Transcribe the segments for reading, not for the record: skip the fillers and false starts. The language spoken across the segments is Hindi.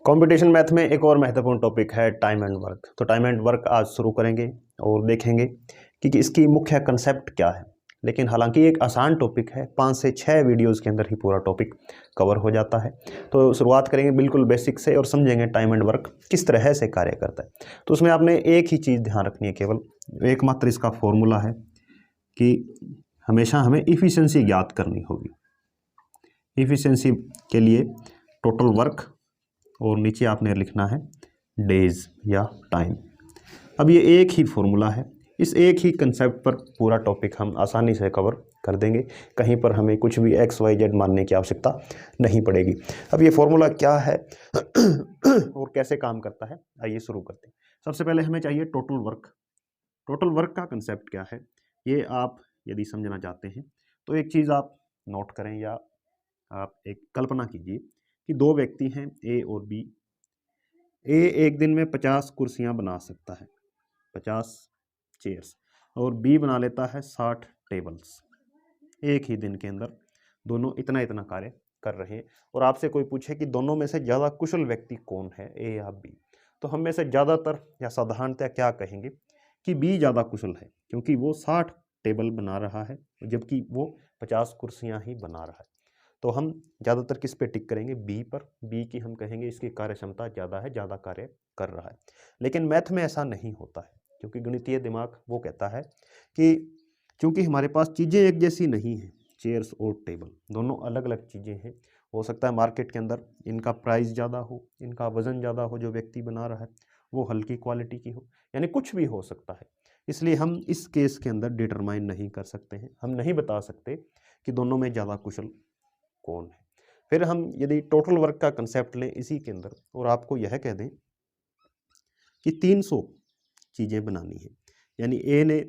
कंपटीशन मैथ में एक और महत्वपूर्ण टॉपिक है टाइम एंड वर्क। तो टाइम एंड वर्क आज शुरू करेंगे और देखेंगे कि इसकी मुख्य कंसेप्ट क्या है। लेकिन हालांकि एक आसान टॉपिक है, 5 से 6 वीडियोस के अंदर ही पूरा टॉपिक कवर हो जाता है। तो शुरुआत करेंगे बिल्कुल बेसिक से और समझेंगे टाइम एंड वर्क किस तरह से कार्य करता है। तो उसमें आपने एक ही चीज़ ध्यान रखनी है, केवल एकमात्र इसका फॉर्मूला है कि हमेशा हमें इफ़िशियंसी ज्ञात करनी होगी। इफ़िशियंसी के लिए टोटल वर्क और नीचे आपने लिखना है डेज या टाइम। अब ये एक ही फॉर्मूला है, इस एक ही कंसेप्ट पर पूरा टॉपिक हम आसानी से कवर कर देंगे। कहीं पर हमें कुछ भी XYZ मानने की आवश्यकता नहीं पड़ेगी। अब ये फॉर्मूला क्या है और कैसे काम करता है, आइए शुरू करते हैं। सबसे पहले हमें चाहिए टोटल वर्क। टोटल वर्क का कंसेप्ट क्या है, ये आप यदि समझना चाहते हैं तो एक चीज़ आप नोट करें या आप एक कल्पना कीजिए कि दो व्यक्ति हैं ए और बी। ए एक दिन में 50 कुर्सियां बना सकता है, 50 चेयर्स, और बी बना लेता है 60 टेबल्स। एक ही दिन के अंदर दोनों इतना इतना कार्य कर रहे हैं। और आपसे कोई पूछे कि दोनों में से ज़्यादा कुशल व्यक्ति कौन है, ए या बी, तो हम में से ज़्यादातर या साधारणतः क्या कहेंगे कि बी ज़्यादा कुशल है, क्योंकि वो 60 टेबल बना रहा है जबकि वो 50 कुर्सियाँ ही बना रहा है। तो हम ज़्यादातर किस पे टिक करेंगे, बी पर। बी की हम कहेंगे इसकी कार्य क्षमता ज़्यादा है, ज़्यादा कार्य कर रहा है। लेकिन मैथ में ऐसा नहीं होता है, क्योंकि गणितीय दिमाग वो कहता है कि क्योंकि हमारे पास चीज़ें एक जैसी नहीं हैं, चेयर्स और टेबल दोनों अलग अलग चीज़ें हैं। हो सकता है मार्केट के अंदर इनका प्राइस ज़्यादा हो, इनका वज़न ज़्यादा हो, जो व्यक्ति बना रहा है वो हल्की क्वालिटी की हो, यानी कुछ भी हो सकता है। इसलिए हम इस केस के अंदर डिटरमाइन नहीं कर सकते हैं, हम नहीं बता सकते कि दोनों में ज़्यादा कुशल कौन है। फिर हम यदि टोटल वर्क का कंसेप्ट लें इसी के अंदर और आपको यह कह दें कि 300 चीज़ें बनानी है, यानी ए ने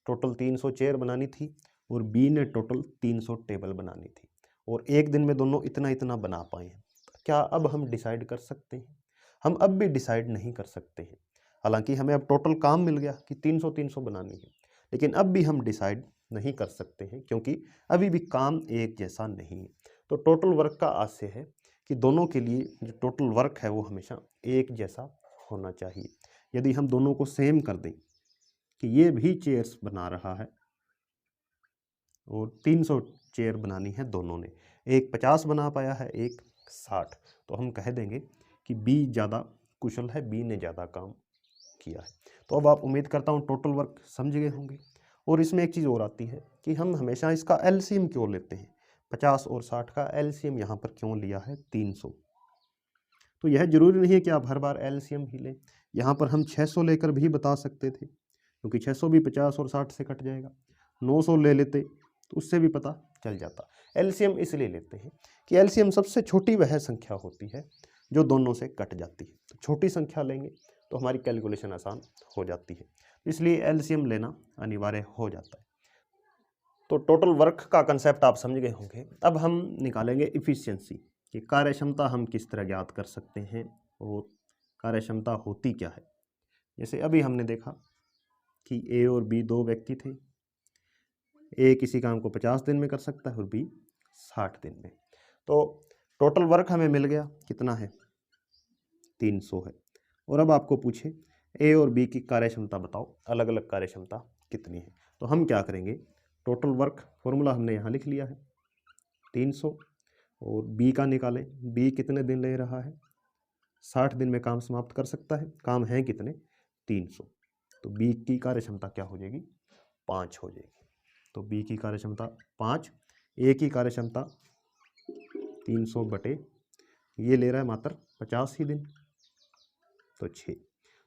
टोटल 300 चेयर बनानी थी और बी ने टोटल 300 टेबल बनानी थी, और एक दिन में दोनों इतना इतना बना पाए हैं। क्या अब हम डिसाइड कर सकते हैं? हम अब भी डिसाइड नहीं कर सकते हैं। हालांकि हमें अब टोटल काम मिल गया कि 300 बनानी है, लेकिन अब भी हम डिसाइड नहीं कर सकते हैं, क्योंकि अभी भी काम एक जैसा नहीं है। तो टोटल वर्क का आशय है कि दोनों के लिए जो टोटल वर्क है वो हमेशा एक जैसा होना चाहिए। यदि हम दोनों को सेम कर दें कि ये भी चेयर्स बना रहा है और 300 चेयर बनानी है दोनों ने, एक 50 बना पाया है, एक 60, तो हम कह देंगे कि बी ज़्यादा कुशल है, बी ने ज़्यादा काम किया है। तो अब आप उम्मीद करता हूँ टोटल वर्क समझ गए होंगे। और इसमें एक चीज़ और आती है कि हम हमेशा इसका एलसीएम क्यों लेते हैं, 50 और 60 का एलसीएम यहाँ पर क्यों लिया है 300। तो यह जरूरी नहीं है कि आप हर बार एलसीएम ही लें, यहाँ पर हम 600 लेकर भी बता सकते थे, क्योंकि 600 भी 50 और 60 से कट जाएगा। 900 ले लेते तो उससे भी पता चल जाता। एलसीएम इसलिए लेते हैं कि एलसीएम सबसे छोटी वह संख्या होती है जो दोनों से कट जाती है। तो छोटी संख्या लेंगे तो हमारी कैलकुलेशन आसान हो जाती है, इसलिए एलसीएम लेना अनिवार्य हो जाता है। तो टोटल वर्क का कंसेप्ट आप समझ गए होंगे। अब हम निकालेंगे इफ़िशियंसी कि कार्य क्षमता हम किस तरह ज्ञात कर सकते हैं और कार्य क्षमता होती क्या है। जैसे अभी हमने देखा कि ए और बी दो व्यक्ति थे, ए किसी काम को 50 दिन में कर सकता है और बी 60 दिन में। तो टोटल वर्क हमें मिल गया, कितना है 300 है। और अब आपको पूछे ए और बी की कार्य क्षमता बताओ, अलग अलग कार्य क्षमता कितनी है। तो हम क्या करेंगे, टोटल वर्क फॉर्मूला हमने यहाँ लिख लिया है 300, और बी का निकालें, बी कितने दिन ले रहा है, 60 दिन में काम समाप्त कर सकता है, काम है कितने 300। तो बी की कार्य क्षमता क्या हो जाएगी, 5 हो जाएगी। तो बी की कार्य क्षमता 5, ए की कार्य क्षमता 300 बटे ये ले रहा है मात्र 50 ही दिन, तो 6।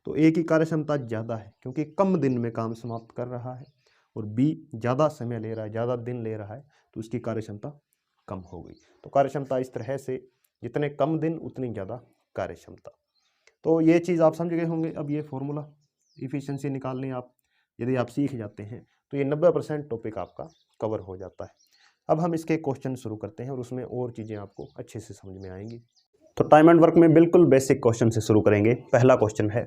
तो ए की कार्य क्षमता ज़्यादा है क्योंकि कम दिन में काम समाप्त कर रहा है, और बी ज़्यादा समय ले रहा है, ज़्यादा दिन ले रहा है, तो उसकी कार्य क्षमता कम हो गई। तो कार्य क्षमता इस तरह से, जितने कम दिन उतनी ज़्यादा कार्य क्षमता। तो ये चीज़ आप समझ गए होंगे। अब ये फॉर्मूला इफ़िशियंसी निकालने आप यदि आप सीख जाते हैं तो ये 90% टॉपिक आपका कवर हो जाता है। अब हम इसके क्वेश्चन शुरू करते हैं और उसमें और चीज़ें आपको अच्छे से समझ में आएंगी। तो टाइम एंड वर्क में बिल्कुल बेसिक क्वेश्चन से शुरू करेंगे। पहला क्वेश्चन है,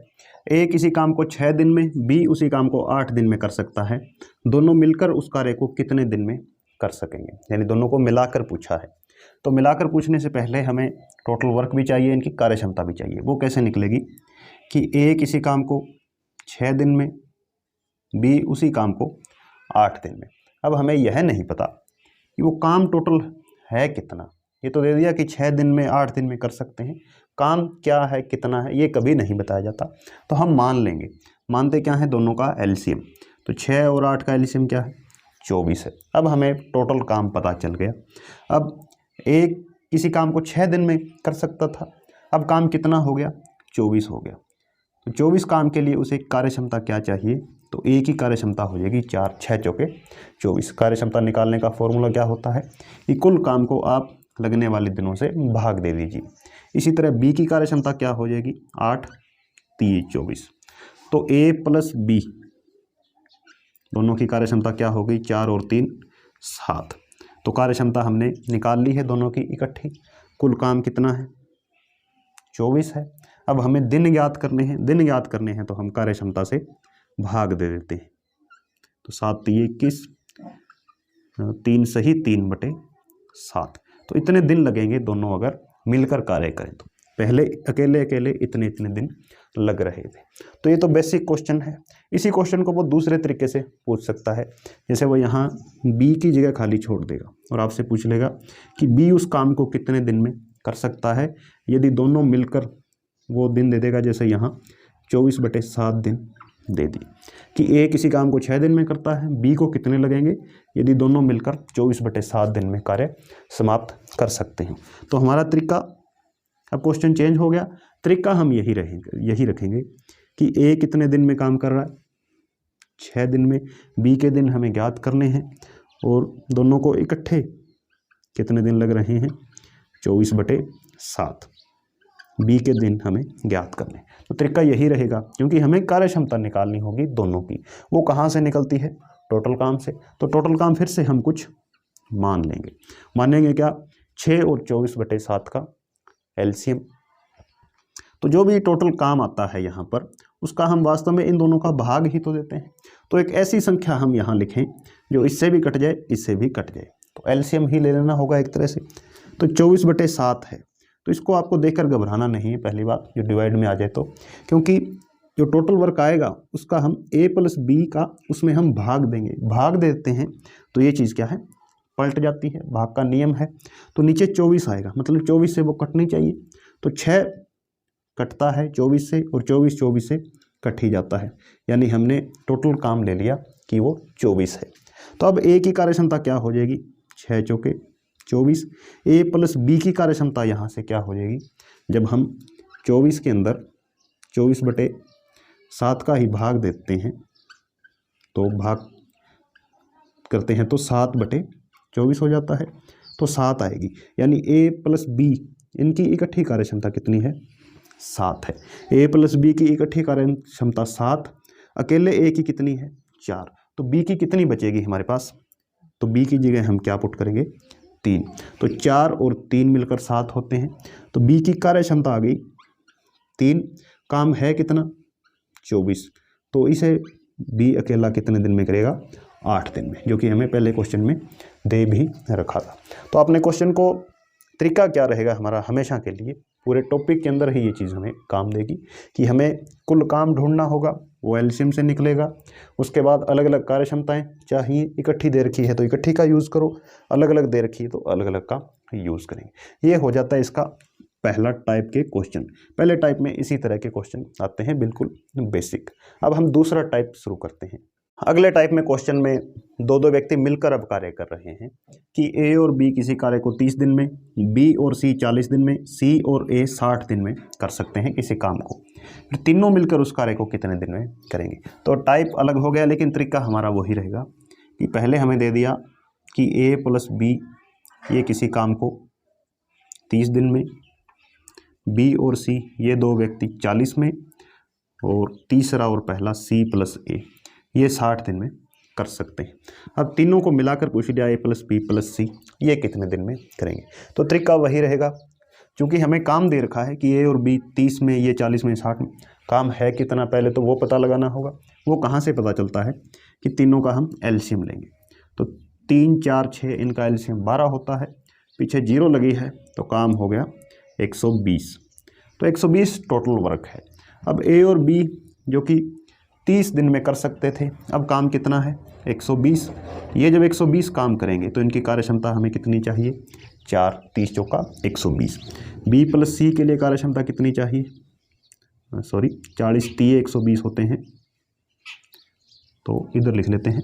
ए किसी काम को 6 दिन में, बी उसी काम को 8 दिन में कर सकता है, दोनों मिलकर उस कार्य को कितने दिन में कर सकेंगे, यानी दोनों को मिलाकर पूछा है। तो मिलाकर पूछने से पहले हमें टोटल वर्क भी चाहिए, इनकी कार्यक्षमता भी चाहिए। वो कैसे निकलेगी कि ए किसी काम को 6 दिन में, बी उसी काम को 8 दिन में। अब हमें यह नहीं पता कि वो काम टोटल है कितना। ये तो दे दिया कि 6 दिन में 8 दिन में कर सकते हैं, काम क्या है कितना है ये कभी नहीं बताया जाता। तो हम मान लेंगे, मानते क्या है दोनों का एलसीएम। तो 6 और 8 का एलसीएम क्या है 24 है। अब हमें टोटल काम पता चल गया। अब एक किसी काम को 6 दिन में कर सकता था, अब काम कितना हो गया 24 हो गया। तो 24 काम के लिए उसे कार्यक्षमता क्या चाहिए, तो एक ही कार्यक्षमता हो जाएगी 4 6 चौके 24। कार्यक्षमता निकालने का फॉर्मूला क्या होता है कि कुल काम को आप लगने वाले दिनों से भाग दे दीजिए। इसी तरह बी की कार्यक्षमता क्या हो जाएगी 8 3 24। तो ए प्लस बी दोनों की कार्यक्षमता क्या हो गई 4 और 3 7। तो कार्यक्षमता हमने निकाल ली है दोनों की इकट्ठी। कुल काम कितना है 24 है। अब हमें दिन ज्ञात करने हैं, दिन ज्ञात करने हैं तो हम कार्यक्षमता से भाग दे देते हैं। तो 7 3 21, 3 सही 3/7। तो इतने दिन लगेंगे दोनों अगर मिलकर कार्य करें तो। पहले अकेले अकेले इतने इतने दिन लग रहे थे। तो ये तो बेसिक क्वेश्चन है। इसी क्वेश्चन को वो दूसरे तरीके से पूछ सकता है। जैसे वो यहाँ बी की जगह खाली छोड़ देगा और आपसे पूछ लेगा कि बी उस काम को कितने दिन में कर सकता है। यदि दोनों मिलकर वो दिन दे देगा, जैसे यहाँ 24/7 दिन दे दी कि ए किसी काम को 6 दिन में करता है, बी को कितने लगेंगे, यदि दोनों मिलकर 24/7 दिन में कार्य समाप्त कर सकते हैं। तो हमारा तरीका, अब क्वेश्चन चेंज हो गया, तरीका हम यही रखेंगे कि ए कितने दिन में काम कर रहा है 6 दिन में, बी के दिन हमें ज्ञात करने हैं और दोनों को इकट्ठे कितने दिन लग रहे हैं 24/7, बी के दिन हमें ज्ञात करने। तो तरीका यही रहेगा, क्योंकि हमें कार्यक्षमता निकालनी होगी दोनों की। वो कहाँ से निकलती है टोटल काम से। तो टोटल काम फिर से हम कुछ मान लेंगे, मानेंगे क्या 6 और 24/7 का एलसीएम। तो जो भी टोटल काम आता है यहाँ पर उसका हम वास्तव में इन दोनों का भाग ही तो देते हैं। तो एक ऐसी संख्या हम यहाँ लिखें जो इससे भी कट जाए इससे भी कट जाए, तो एलसीएम ही ले लेना होगा एक तरह से। तो 24/7 है, तो इसको आपको देखकर घबराना नहीं है पहली बात, जो डिवाइड में आ जाए तो, क्योंकि जो टोटल वर्क आएगा उसका हम a + b का उसमें हम भाग देंगे, भाग देते हैं तो ये चीज़ क्या है पलट जाती है, भाग का नियम है। तो नीचे 24 आएगा, मतलब 24 से वो कटनी चाहिए। तो 6 कटता है 24 से और 24 से कट ही जाता है, यानी हमने टोटल काम ले लिया कि वो 24 है। तो अब ए की कार्यक्षमता क्या हो जाएगी 6 चौके 24। ए + बी की कार्यक्षमता यहाँ से क्या हो जाएगी, जब हम 24 के अंदर 24/7 का ही भाग देते हैं तो भाग करते हैं तो 7/24 हो जाता है, तो 7 आएगी। यानी ए + बी इनकी इकट्ठी कार्यक्षमता कितनी है 7 है। ए + बी की इकट्ठी कार्यक्षमता 7, अकेले ए की कितनी है 4। तो बी की कितनी बचेगी हमारे पास, तो बी की जगह हम क्या पुट करेंगे 3। तो 4 और 3 मिलकर 7 होते हैं। तो बी की कार्यक्षमता आ गई 3, काम है कितना 24। तो इसे बी अकेला कितने दिन में करेगा 8 दिन में, जो कि हमें पहले क्वेश्चन में दे भी रखा था। तो अपने क्वेश्चन को तरीका क्या रहेगा हमारा हमेशा के लिए, पूरे टॉपिक के अंदर ही ये चीज़ हमें काम देगी कि हमें कुल काम ढूंढना होगा, वो एलसीएम से निकलेगा। उसके बाद अलग अलग कार्यक्षमताएं चाहिए, इकट्ठी दे रखी है तो इकट्ठी का यूज़ करो, अलग अलग दे रखी है तो अलग अलग का यूज़ करेंगे। ये हो जाता है इसका पहला टाइप के क्वेश्चन। पहले टाइप में इसी तरह के क्वेश्चन आते हैं बिल्कुल बेसिक। अब हम दूसरा टाइप शुरू करते हैं। अगले टाइप में क्वेश्चन में दो व्यक्ति मिलकर अब कार्य कर रहे हैं कि ए और बी किसी कार्य को 30 दिन में, बी और सी 40 दिन में, सी और ए 60 दिन में कर सकते हैं किसी काम को। फिर तीनों मिलकर उस कार्य को कितने दिन में करेंगे। तो टाइप अलग हो गया, लेकिन तरीका हमारा वही रहेगा कि पहले हमें दे दिया कि ए + बी ये किसी काम को 30 दिन में, बी और सी ये दो व्यक्ति 40 में, और तीसरा और पहला सी + ए ये 60 दिन में कर सकते हैं। अब तीनों को मिलाकर पूछ लिया ए + बी + सी ये कितने दिन में करेंगे। तो तरीका वही रहेगा, क्योंकि हमें काम दे रखा है कि ए और बी 30 में, ये 40 में, 60 में, काम है कितना पहले तो वो पता लगाना होगा। वो कहाँ से पता चलता है कि तीनों का हम एलसीएम लेंगे। तो 3 4 6 इनका एलसीएम 12 होता है, पीछे 0 लगी है तो काम हो गया 120। तो 120 टोटल वर्क है। अब ए और बी जो कि 30 दिन में कर सकते थे, अब काम कितना है 120। ये जब 120 काम करेंगे तो इनकी कार्यक्षमता हमें कितनी चाहिए 4, 30 चौका 120। बी प्लस सी के लिए कार्यक्षमता कितनी चाहिए, सॉरी 40 3 120 होते हैं, तो इधर लिख लेते हैं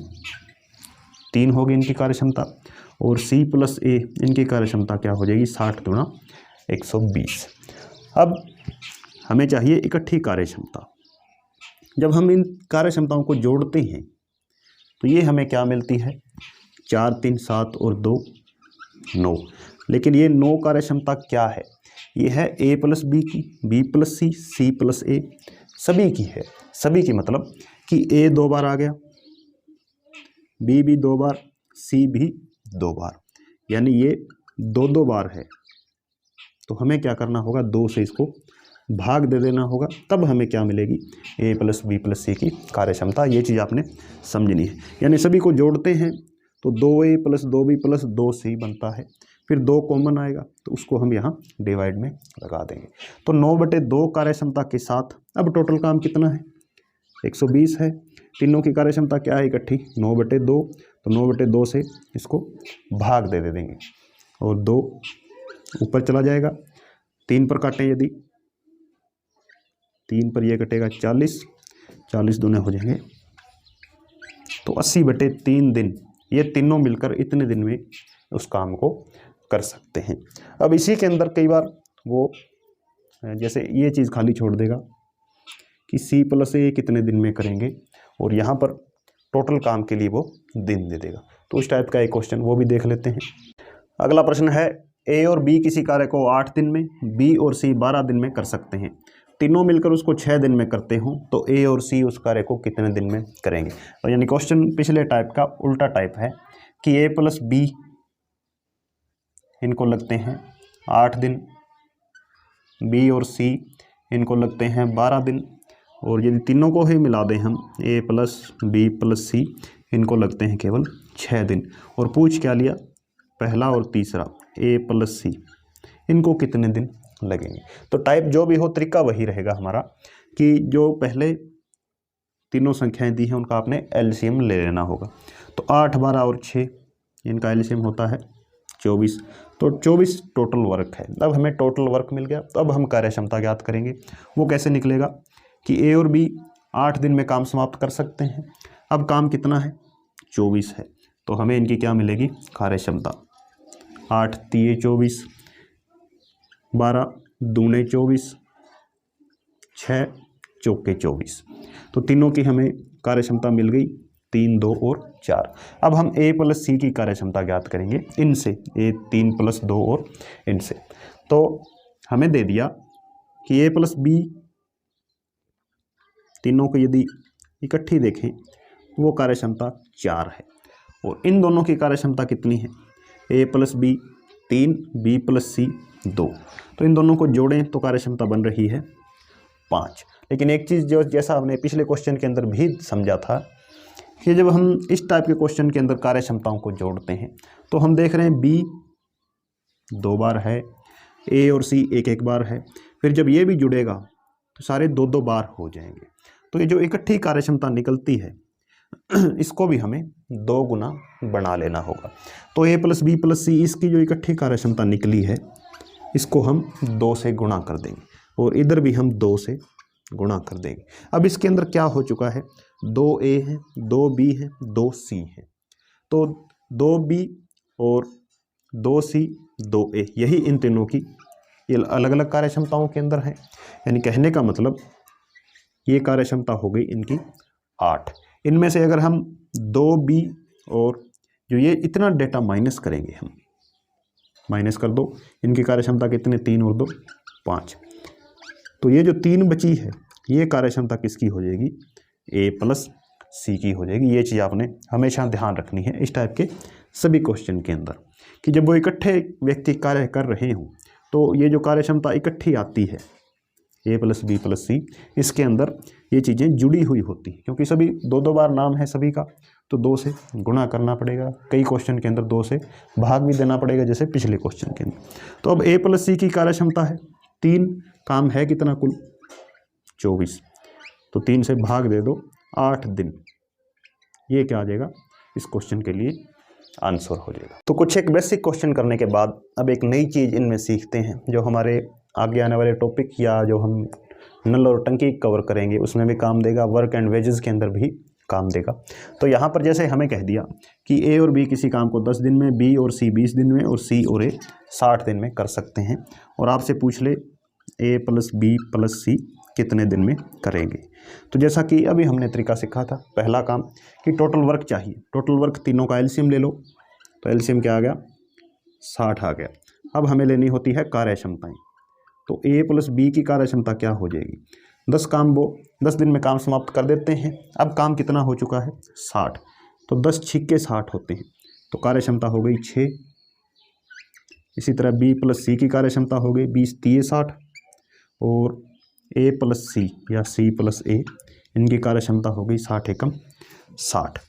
3 होगी इनकी कार्यक्षमता। और सी प्लस ए इनकी कार्यक्षमता क्या हो जाएगी 60 गुणा 120। अब हमें चाहिए इकट्ठी कार्यक्षमता। जब हम इन कार्यक्षमताओं को जोड़ते हैं तो ये हमें क्या मिलती है 4 3 7 और 2 9। लेकिन ये 9 कार्यक्षमता क्या है, ये है ए प्लस बी की, बी प्लस सी, सी प्लस ए, सभी की है। सभी की मतलब कि ए 2 बार आ गया, बी भी 2 बार, सी भी 2 बार, यानी ये 2 बार है। तो हमें क्या करना होगा 2 से इसको भाग दे देना होगा, तब हमें क्या मिलेगी ए प्लस बी प्लस सी की कार्यक्षमता। ये चीज़ आपने समझनी है। यानी सभी को जोड़ते हैं तो 2a plus 2b plus 2c बनता है, फिर 2 कॉमन आएगा तो उसको हम यहाँ डिवाइड में लगा देंगे। तो 9/2 कार्यक्षमता के साथ अब टोटल काम कितना है 120 है। तीनों की कार्यक्षमता क्या है इकट्ठी 9/2, तो 9/2 से इसको भाग दे देंगे और 2 ऊपर चला जाएगा। 3 पर काटें यदि, 3 पर ये कटेगा 40, 40 दूने हो जाएंगे तो 80/3 दिन। ये तीनों मिलकर इतने दिन में उस काम को कर सकते हैं। अब इसी के अंदर कई बार वो जैसे ये चीज़ खाली छोड़ देगा कि सी प्लस ए कितने दिन में करेंगे, और यहाँ पर टोटल काम के लिए वो दिन दे देगा। तो उस टाइप का एक क्वेश्चन वो भी देख लेते हैं। अगला प्रश्न है ए और बी किसी कार्य को 8 दिन में, बी और सी 12 दिन में कर सकते हैं। तीनों मिलकर उसको 6 दिन में करते हों तो ए और सी उस कार्य को कितने दिन में करेंगे। तो यानी क्वेश्चन पिछले टाइप का उल्टा टाइप है कि ए प्लस बी इनको लगते हैं 8 दिन, बी और सी इनको लगते हैं 12 दिन, और यदि तीनों को ही मिला दें हम ए प्लस बी प्लस सी इनको लगते हैं केवल 6 दिन। और पूछ क्या लिया पहला और तीसरा ए प्लस सी इनको कितने दिन लगेंगे। तो टाइप जो भी हो तरीका वही रहेगा हमारा कि जो पहले तीनों संख्याएं दी हैं उनका आपने एलसीएम ले लेना होगा। तो 8 12 और 6 इनका एलसीएम होता है 24, तो 24 टोटल वर्क है। अब हमें टोटल वर्क मिल गया, तो अब हम कार्यक्षमता ज्ञात करेंगे। वो कैसे निकलेगा कि ए और बी 8 दिन में काम समाप्त कर सकते हैं। अब काम कितना है 24 है, तो हमें इनकी क्या मिलेगी कार्यक्षमता 8 3 24, 12 दूने 24, 6 चौके 24। तो तीनों की हमें कार्यक्षमता मिल गई 3 2 और 4। अब हम ए प्लस सी की कार्यक्षमता ज्ञात करेंगे इनसे, ए 3 प्लस 2 और इनसे। तो हमें दे दिया कि ए प्लस बी तीनों को यदि इकट्ठी देखें वो कार्यक्षमता 4 है, और इन दोनों की कार्यक्षमता कितनी है ए प्लस बी 3, बी प्लस सी 2। तो इन दोनों को जोड़ें तो कार्यक्षमता बन रही है 5। लेकिन एक चीज़ जो जैसा हमने पिछले क्वेश्चन के अंदर भी समझा था कि जब हम इस टाइप के क्वेश्चन के अंदर कार्यक्षमताओं को जोड़ते हैं तो हम देख रहे हैं बी 2 बार है, ए और सी 1 बार है, फिर जब ये भी जुड़ेगा तो सारे 2 बार हो जाएंगे। तो ये जो इकट्ठी कार्यक्षमता निकलती है इसको भी हमें 2 गुना बना लेना होगा। तो ए प्लस बी प्लस सी इसकी जो इकट्ठी कार्यक्षमता निकली है इसको हम 2 से गुणा कर देंगे, और इधर भी हम 2 से गुणा कर देंगे। अब इसके अंदर क्या हो चुका है 2a है, 2b है, 2c है, तो 2b और 2c 2a यही इन तीनों की ये अलग अलग कार्यक्षमताओं के अंदर है। यानी कहने का मतलब ये कार्यक्षमता हो गई इनकी 8। इनमें से अगर हम 2b और जो ये इतना डेटा माइनस करेंगे, हम माइनस कर दो, इनकी कार्यक्षमता कितने 3 और 2 5। तो ये जो 3 बची है ये कार्यक्षमता किसकी हो जाएगी ए प्लस सी की हो जाएगी। ये चीज़ आपने हमेशा ध्यान रखनी है इस टाइप के सभी क्वेश्चन के अंदर कि जब वो इकट्ठे व्यक्ति कार्य कर रहे हों तो ये जो कार्यक्षमता इकट्ठी आती है ए प्लस बी प्लस सी, इसके अंदर ये चीज़ें जुड़ी हुई होती हैं क्योंकि सभी 2 बार नाम है सभी का, तो 2 से गुणा करना पड़ेगा। कई क्वेश्चन के अंदर 2 से भाग भी देना पड़ेगा, जैसे पिछले क्वेश्चन के अंदर। तो अब A + C की कार्य क्षमता है 3, काम है कितना कुल 24, तो 3 से भाग दे दो 8 दिन। ये क्या आ जाएगा, इस क्वेश्चन के लिए आंसर हो जाएगा। तो कुछ एक बेसिक क्वेश्चन करने के बाद अब एक नई चीज़ इनमें सीखते हैं, जो हमारे आगे आने वाले टॉपिक या जो हम नल और टंकी कवर करेंगे उसमें भी काम देगा, वर्क एंड वेजेस के अंदर भी काम देगा। तो यहाँ पर जैसे हमें कह दिया कि A और B किसी काम को 10 दिन में, B और C 20 दिन में और C और A 60 दिन में कर सकते हैं, और आपसे पूछ ले A + B + C कितने दिन में करेंगे। तो जैसा कि अभी हमने तरीका सीखा था, पहला काम कि टोटल वर्क चाहिए, टोटल वर्क तीनों का एलसीएम ले लो, तो एलसीएम क्या आ गया 60 आ गया। अब हमें लेनी होती है कार्य क्षमताएँ, तो A + B की कार्य क्षमता क्या हो जाएगी, 10 दिन में काम समाप्त कर देते हैं। अब काम कितना हो चुका है 60, तो 10 छिक्के 60 होते हैं, तो कार्य क्षमता हो गई 6। इसी तरह B + C की कार्य क्षमता हो गई 20 3 60, और A + C या C + A इनकी कार्य क्षमता हो गई 60 एकम 60।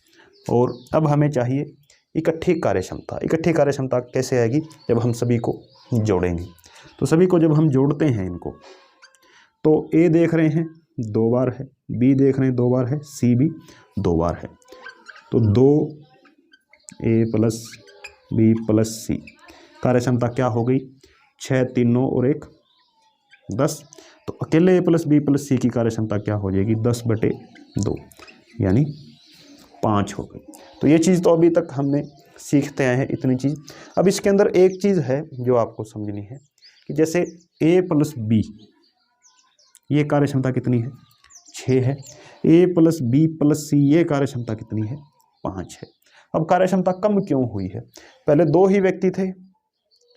और अब हमें चाहिए इकट्ठी कार्य क्षमता। इकट्ठी कार्य क्षमता कैसे आएगी, जब हम सभी को जोड़ेंगे। तो सभी को जब हम जोड़ते हैं इनको, तो A देख रहे हैं 2 बार है, B देख रहे हैं 2 बार है, C भी 2 बार है, तो 2 A + B + C कार्य क्षमता क्या हो गई 6 3 9 और 1 10। तो अकेले A + B + C की कार्य क्षमता क्या हो जाएगी 10/2 यानी 5 हो गई। तो ये चीज़ तो अभी तक हमने सीखते आए हैं इतनी चीज़। अब इसके अंदर एक चीज़ है जो आपको समझनी है कि जैसे A + B, ये कार्य क्षमता कितनी है 6 है, A + B + C ये कार्य क्षमता कितनी है 5 है। अब कार्य क्षमता कम क्यों हुई है, पहले 2 ही व्यक्ति थे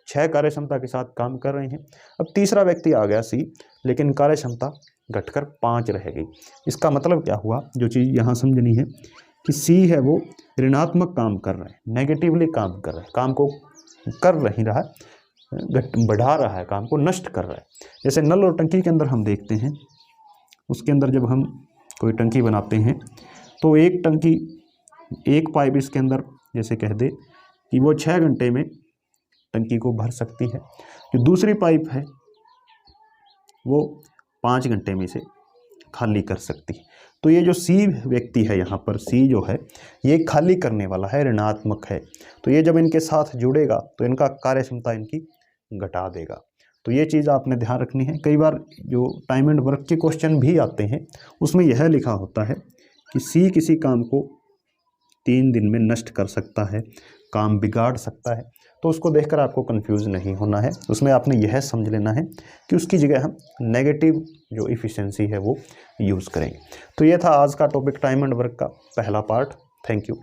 6 कार्य क्षमता के साथ काम कर रहे हैं, अब तीसरा व्यक्ति आ गया C, लेकिन कार्य क्षमता घटकर 5 रह गई। इसका मतलब क्या हुआ, जो चीज़ यहाँ समझनी है कि C है वो ऋणात्मक काम कर रहा है, नेगेटिवली काम कर रहा है, काम को कर नहीं रहा है, बढ़ा रहा है, काम को नष्ट कर रहा है। जैसे नल और टंकी के अंदर हम देखते हैं, उसके अंदर जब हम कोई टंकी बनाते हैं तो एक टंकी, एक पाइप इसके अंदर जैसे कह दे कि वो 6 घंटे में टंकी को भर सकती है, जो दूसरी पाइप है वो 5 घंटे में इसे खाली कर सकती है। तो ये जो C व्यक्ति है यहाँ पर, C जो है ये खाली करने वाला है, ऋणात्मक है, तो ये जब इनके साथ जुड़ेगा तो इनका कार्य क्षमता इनकी घटा देगा। तो ये चीज़ आपने ध्यान रखनी है। कई बार जो टाइम एंड वर्क के क्वेश्चन भी आते हैं उसमें यह लिखा होता है कि C किसी काम को 3 दिन में नष्ट कर सकता है, काम बिगाड़ सकता है, तो उसको देखकर आपको कंफ्यूज नहीं होना है। उसमें आपने यह समझ लेना है कि उसकी जगह हम नेगेटिव जो इफ़िशियंसी है वो यूज़ करेंगे। तो ये था आज का टॉपिक टाइम एंड वर्क का पहला पार्ट। Thank you.